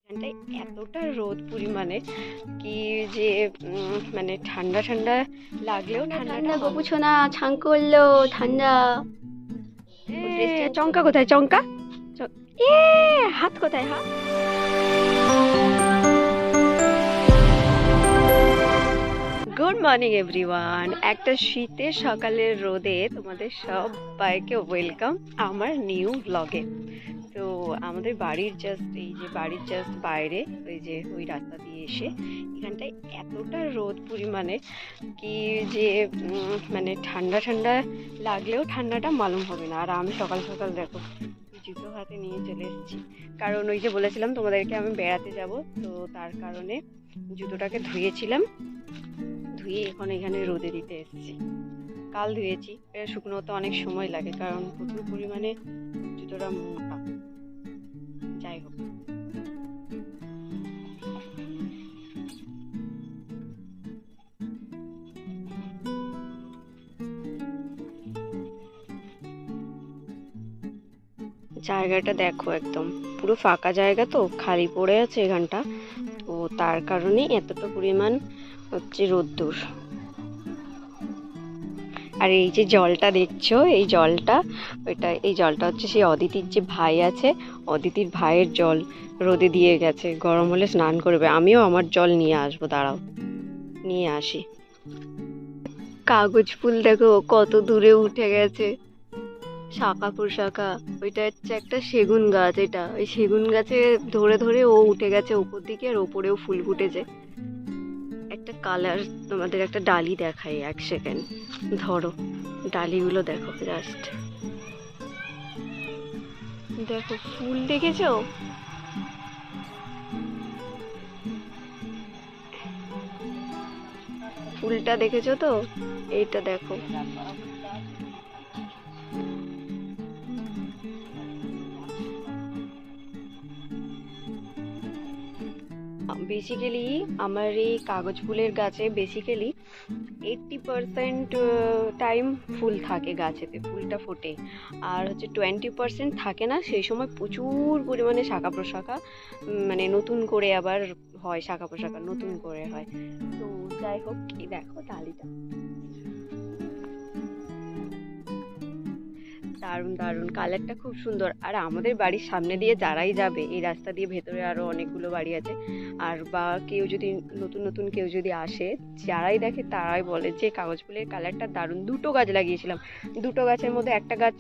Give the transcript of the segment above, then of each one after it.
এখানটায় এতটা রোদ পরিমাণে কি যে মানে ঠান্ডা ঠান্ডা লাগলেও ঠান্ডাটা গপুছো না, ছাং করলো ঠান্ডা। চঙ্কা কোথায়? চঙ্কা এ হাত কোথায়? হাত গুড মর্নিং এভরিওয়ান। একটা শীতের সকালের রোদে তোমাদের সবাইকে ওয়েলকাম আমার নিউ ব্লগে। তো আমাদের বাড়ির জাস্ট বাইরে ওই রাস্তা দিয়ে এসে এখানটায় এতটা রোদ পরিমাণে কি যে মানে ঠান্ডা ঠান্ডা লাগলেও ঠান্ডাটা মালুম হবে না। আর আমি সকাল সকাল দেখো জুতো হাতে নিয়ে চলে এসেছি, কারণ ওই যে বলেছিলাম তোমাদেরকে আমি বেড়াতে যাব, তো তার কারণে জুতোটাকে ধুয়েছিলাম, ধুয়ে এখন এখানে রোদে দিতে এসেছি। কাল ধুয়েছি, এটা শুকনো হতে অনেক সময় লাগে কারণ প্রচুর পরিমাণে জুতোটা মোটা। যাই হোক, জায়গাটা দেখো একদম পুরো ফাঁকা জায়গা, তো খালি পড়ে আছে এখানটা, তো তার কারণে এতটা পরিমাণ হচ্ছে রোদ্দুর। আর এই যে জলটা দেখছো, এই জলটা হচ্ছে সেই অদিতির যে ভাই আছে, অদিতির ভাইয়ের জল রোদে দিয়ে গেছে, গরম হলে স্নান করবে। আমিও আমার জল নিয়ে আসবো, দাঁড়াও নিয়ে আসি। কাগজ ফুল দেখো কত দূরে উঠে গেছে, শাখা প্রশাখা। ওইটা হচ্ছে একটা সেগুন গাছ, এটা ওই সেগুন গাছে ধরে ধরে ও উঠে গেছে উপর দিকে, আর ওপরেও ফুল ফুটেছে। একটা কালার তোমাদের একটা ডালি দেখাই, এক সেকেন্ড ধরো, ডালিগুলো দেখো, জাস্ট দেখো ফুল দেখেছো? ফুলটা দেখেছো তো? এইটা দেখো, বেসিক্যালি আমার এই কাগজ ফুলের গাছে বেসিক্যালি 80% টাইম ফুল থাকে গাছেতে, ফুলটা ফোটে। আর হচ্ছে 20% থাকে না, সেই সময় প্রচুর পরিমাণে শাখা প্রশাখা মানে নতুন করে আবার হয়, শাখা প্রশাখা নতুন করে হয়। তো যাই হোক, এই দেখো ডালিটা দারুণ দারুণ, কালারটা খুব সুন্দর। আর আমাদের বাড়ির সামনে দিয়ে যারাই যাবে, এই রাস্তা দিয়ে ভেতরে আরো অনেকগুলো বাড়ি আছে, আর বা কেউ যদি নতুন নতুন কেউ যদি আসে, যারাই দেখে তারাই বলে যে কাগজ ফুলের কালারটা দারুণ। দুটো গাছ লাগিয়েছিলাম, দুটো গাছের মধ্যে একটা গাছ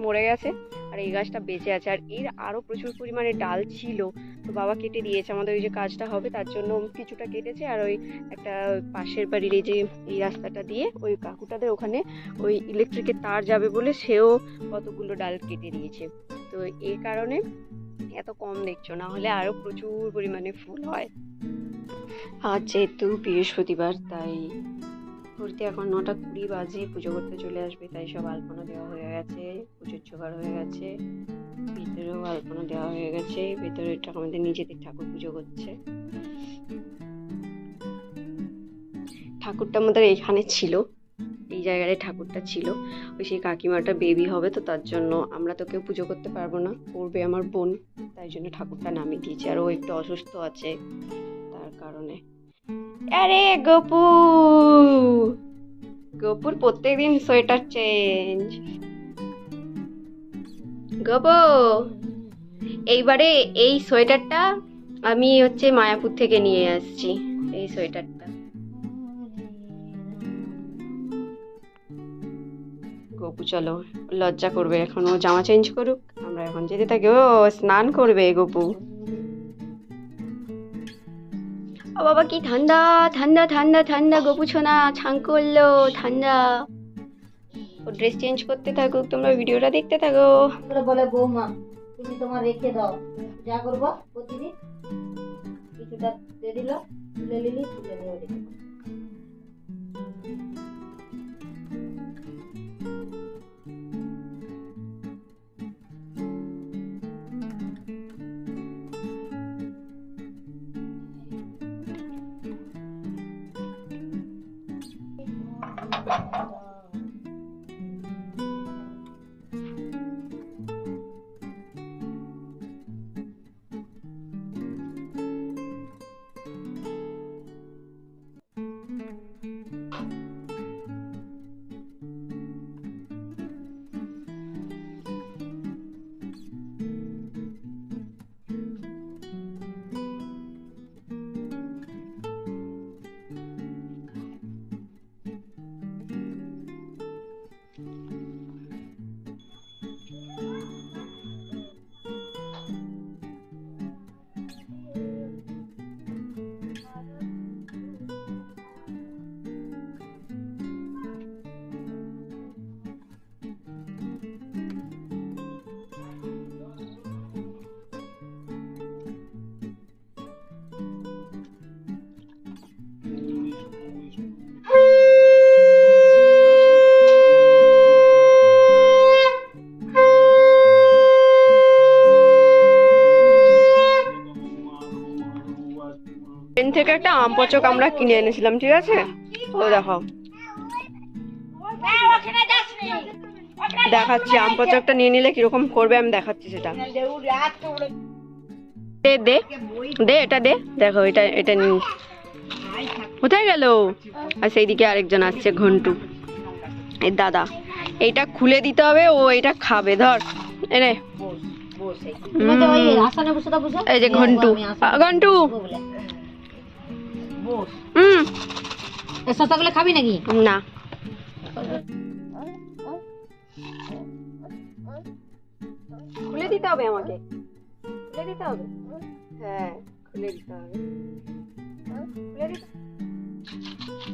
মরে গেছে আর এই গাছটা বেঁচে আছে। আর এর আরো প্রচুর পরিমাণে ডাল ছিল, তো বাবা কেটে দিয়েছে, আমাদের ওই যে কাজটা হবে তার জন্য কিছুটা কেটেছে। আর ওই একটা পাশের বাড়ির এই রাস্তাটা দিয়ে ওই কাকুটাদের ওখানে ওই ইলেকট্রিকের তার যাবে বলে সেও কতগুলো ডাল কেটে দিয়েছে। তো এই কারণে এত কম দেখছো, না হলে আরো প্রচুর পরিমাণে ফুল হয়। আজ যেহেতু বৃহস্পতিবার, তাই ঘুরতে এখন 9:20 বাজে, পুজো করতে চলে আসবে, তাই সব আলপনা দেওয়া হয়ে গেছে, পুজোর জোগাড় হয়ে গেছে, ভিতরেও আলপনা দেওয়া হয়ে গেছে। ভেতরে আমাদের নিজেদের ঠাকুর পুজো করছে। ঠাকুরটা আমাদের এখানে ছিল, এই জায়গায় ঠাকুরটা ছিল। ওই সেই কাকিমাটা বেবি হবে, তো তার জন্য আমরা তো কেউ পুজো করতে পারবো না, করবে আমার বোন, তাই জন্য ঠাকুরটা নামিয়ে দিয়েছে। আর ও একটু অসুস্থ আছে তার কারণে। আরে গপুর প্রত্যেকদিন সোয়েটার চেঞ্জ। গপু, এইবারে এই সোয়েটারটা আমি হচ্ছে মায়াপুর থেকে নিয়ে আসছি, এই সোয়েটারটা। গপু চলো, লজ্জা করবে এখন, ও জামা চেঞ্জ করুক, আমরা এখন যেতে থাকি। ও স্নান করবে গপু। ও বাবা, কি ঠান্ডা ঠান্ডা ঠান্ডা ঠান্ডা, গপু ছোনা ছাং করলো ঠান্ডা। ও ড্রেস চেঞ্জ করতে থাকুক, তোমরা ভিডিওটা দেখতে থাকো। বলে বৌমা, তুমি তোমার রেখে দাও, যা করবো প্রতিদিন কিছুটা দিয়ে দিল, তুলে নিলি, তুলে নিয়ে রেখে দাও। ট্রেন থেকে একটা আম পচক আমরা কিনে এনেছিলাম, ঠিক আছে? ও দেখো, দেখাচ্ছি আম পচকটা নিয়ে নিলে কিরকম করবে, আমি দেখাচ্ছি সেটা। দে দে দে, এটা দে, দেখো এটা এটা নিয়ে কোথায় গেল? আর সেইদিকে আরেকজন আসছে, ঘন্টু, এই দাদা। এইটা খুলে দিতে হবে, ও এটা খাবে। ধর এনে, এই যে ঘন্টু, ঘন্টু শসাগুলো খাবি নাকি? না, খুলে দিতে হবে আমাকে, খুলে দিতে হবে। হ্যাঁ, খুলে দিতে হবে, খুলে দিতে।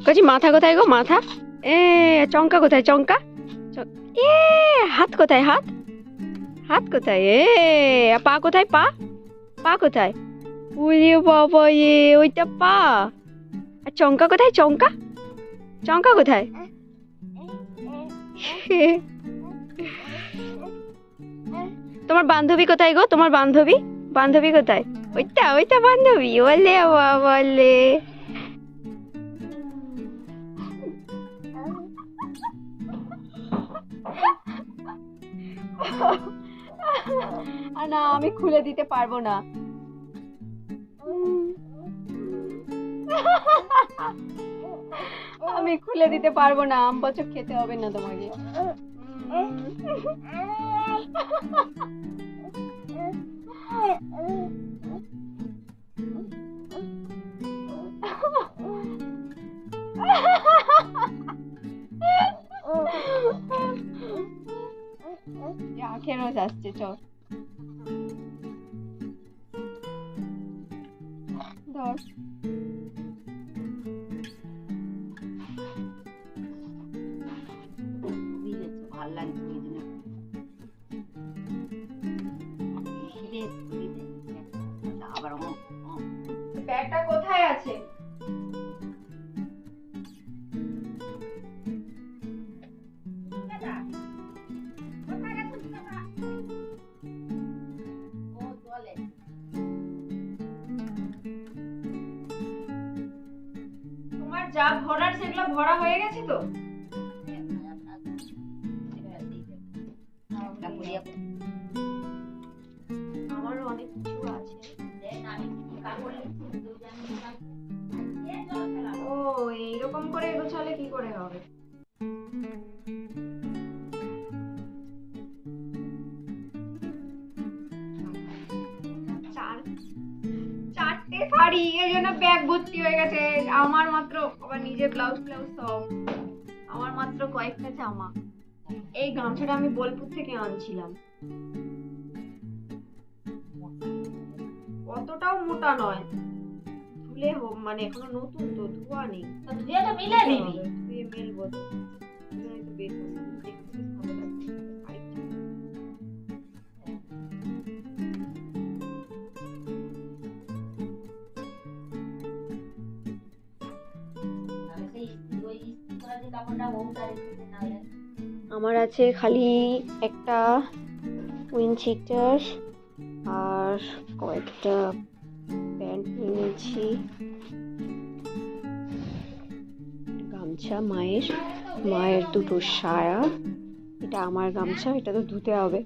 কচি মাথা কোথায় গো? মাথা এ, চঙ্কা কোথায়? চঙ্কা এ, হাত কোথায়? হাত হাত কোথায়? এ, পা কোথায়? পা পা কোথায়? ওরে বাবা, এ ওইটা পা। আর চঙ্কা কোথায়? চঙ্কা চঙ্কা কোথায়? তোমার বান্ধবী কোথায় গো? তোমার বান্ধবী, বান্ধবী কোথায়? ওইটা ওইটা বান্ধবী? বলে বলে না, আমি খুলে দিতে পারবো না। আমি খুলে দিতে পারবো না, আম পচক খেতে হবে না তোমাকে। আখের রস আসছে, চল ধর। ব্যাগটা কোথায় আছে? তোমার যা ভরার সেগুলো ভরা হয়ে গেছে তো? আমারও অনেক কিছু আছে। ও, এইরকম করে গোছালে কি করে হবে? চারটে শাড়ি, এই জন্য ব্যাগ ভর্তি হয়ে গেছে। আমার মাত্র, আবার নিজের ব্লাউজ ব্লাউজ সব, আমার মাত্র কয়েকটা জামা। এই গামছাটা আমি বোলপুর থেকে আনছিলাম। অতটাও মোটা নয়, ধুলে মানে এখনো নতুন তো, ধোয়া নেই। ধুয়ে মেলবো তো, বের করবো। আমার আছে খালি একটা উইন্ডশিটার আর কয়েকটা প্যান্ট নিয়েছি, গামছা মায়ের, মায়ের দুটো সায়া, এটা আমার গামছা, এটা তো ধুতে হবে।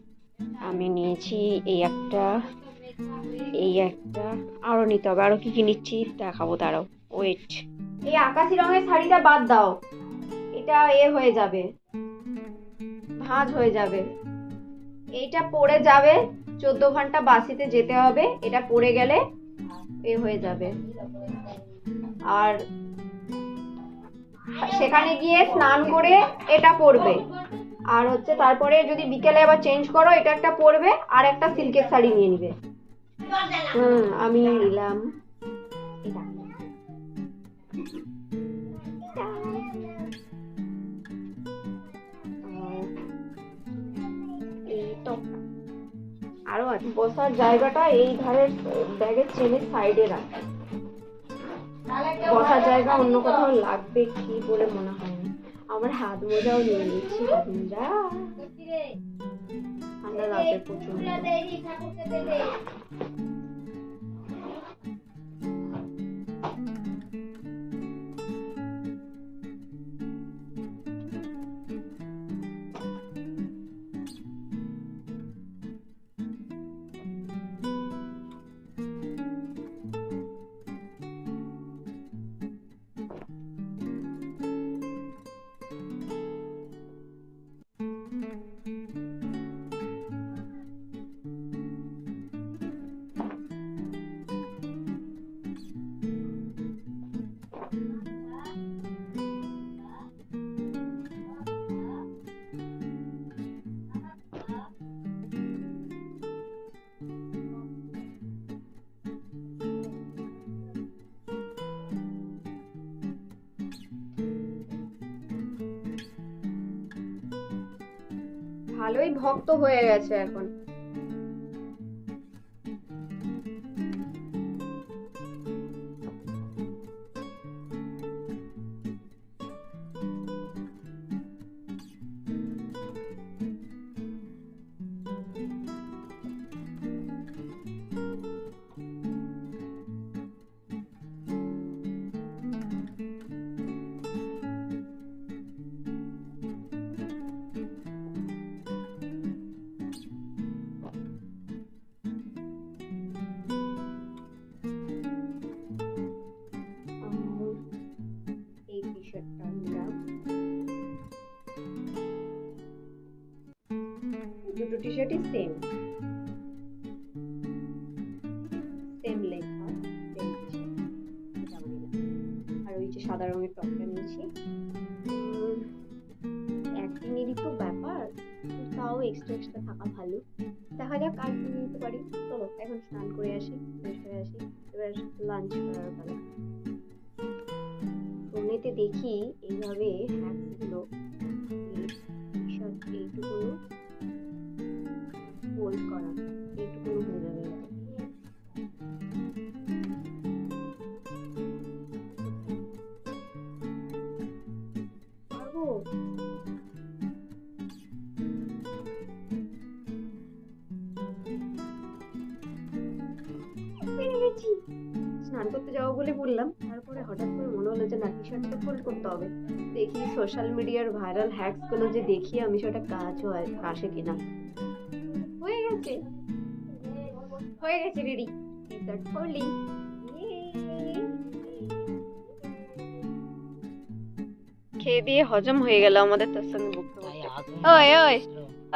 আমি নিয়েছি এই একটা, এই একটা, আরো নিতে হবে। আরো কি কি নিচ্ছি দেখাবো, দাঁড়াও, ওয়েট। এই আকাশি রঙের শাড়িটা বাদ দাও, এটা হয়ে যাবে, ভাঁজ হয়ে যাবে। এইটা পরে যাবে 14 ঘন্টা বাসিতে যেতে হবে, এটা পরে গেলে হয়ে যাবে। আর সেখানে গিয়ে স্নান করে এটা পরবে। আর হচ্ছে তারপরে যদি বিকেলে আবার চেঞ্জ করো, এটা একটা পরবে, আর একটা সিল্কের শাড়ি নিয়ে নিবে। আমি নিলাম এটা। আরো আছে, বসার জায়গাটা এই ধারের ব্যাগের চেনের সাইডে রাখা, বসার জায়গা অন্য কোথাও লাগবে কি বলে মনে হয় না। আমার হাত মোজাও নিয়ে নিচ্ছি, হাত মোজা, ঠান্ডা লাগবে প্রচুর। ভালোই ভক্ত হয়ে গেছে এখন। এই টি শার্টটা নিলাম, দুটো টি শার্টই সেম লেখা, সেম টি শার্ট। আর ওই যে সাদা রঙের টপটা নিয়েছি। একদিনেরই তো ব্যাপার, তাও এক্সট্রা থাকা ভালো। দেখা যাক আর কি নিতে পারি। চলো এখন স্নান করে আসি, ফ্রেশ হয়ে আসি, এবার লাঞ্চ করার পালা। ফোনেতে দেখি এইভাবে হ্যাকগুলো, এইটুকু ফোল্ড করা, এইটুকু হয়ে যাবে। পারবো? পেরে গেছি। স্নান করতে যাবো বলে বললাম, তারপরে হঠাৎ করে মনে হলো যে না, টি শার্টটা ফোল্ড করতে হবে। দেখি সোশ্যাল মিডিয়ার ভাইরাল হ্যাকস গুলো যে দেখি আমি, সেটা কাজ হয় আসে কিনা। হয়ে গেছে রেডি। স্টার্ট করলি। খেয়ে দিয়ে হজম হয়ে গেল আমাদের, তোর সঙ্গে বকতে বকতে। ওই ওই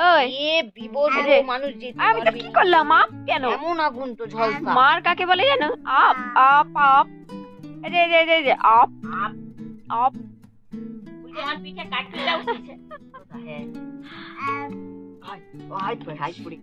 ওই, এ বিবস আরে, মানুষ যেতে আমি তো পারবি কি না। করলাম? আপ কেন? এমন আগুন তো ঝলসা। মার কাকে বলে জানো? আপ আপ আপ, এই যে এই যে এই যে আপ আপ আপ। বুঝে আমার পিঠে কাটতে উঠেছে। হ্যাঁ, হাই হাই পড়ি।